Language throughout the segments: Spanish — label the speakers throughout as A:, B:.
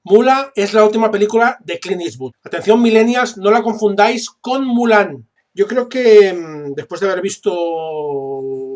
A: Mula es la última película de Clint Eastwood. Atención, millennials, no la confundáis con Mulan. Yo creo que después de haber visto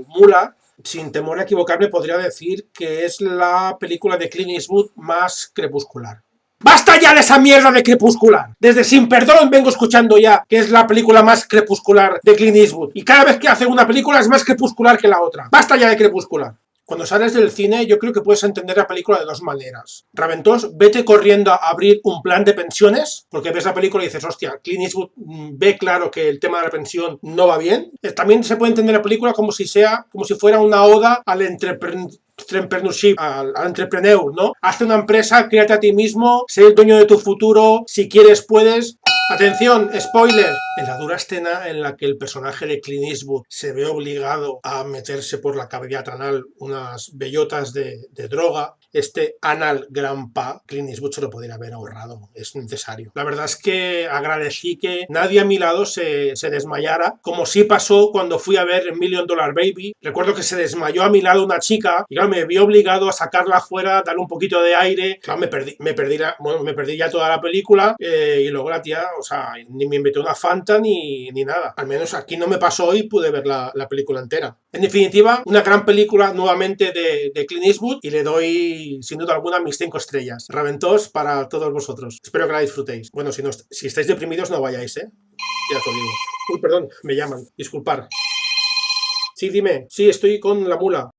A: Mula, sin temor a equivocarme, podría decir que es la película de Clint Eastwood más crepuscular. ¡Basta ya de esa mierda de Crepuscular! Desde Sin Perdón vengo escuchando ya que es la película más crepuscular de Clint Eastwood. Y cada vez que hace una película es más crepuscular que la otra. ¡Basta ya de Crepuscular! Cuando sales del cine, yo creo que puedes entender la película de dos maneras. Raventós, vete corriendo a abrir un plan de pensiones, porque ves la película y dices, hostia, Clint Eastwood ve claro que el tema de la pensión no va bien. También se puede entender la película como si fuera una oda al entrepreneurship, al entrepreneur, ¿no? Hazte una empresa, créate a ti mismo, sé el dueño de tu futuro, si quieres puedes. Atención, spoiler. En la dura escena en la que el personaje de Clint Eastwood se ve obligado a meterse por la cavidad anal unas bellotas de droga, este anal grandpa, Clint Eastwood se lo podría haber ahorrado, es necesario. La verdad es que agradecí que nadie a mi lado se desmayara, como sí pasó cuando fui a ver Million Dollar Baby. Recuerdo que se desmayó a mi lado una chica y claro, me vi obligado a sacarla afuera, darle un poquito de aire. Claro, me perdí ya toda la película y luego la tía, o sea, ni me invitó una Fanta ni nada. Al menos aquí no me pasó y pude ver la película entera. En definitiva, una gran película nuevamente de Clint Eastwood y le doy sin duda alguna mis 5 estrellas. Raventós para todos vosotros. Espero que la disfrutéis. Bueno, si estáis deprimidos no vayáis, ¿eh? Ya os lo digo. Uy, perdón, me llaman. Disculpar. Sí, dime. Sí, estoy con la mula.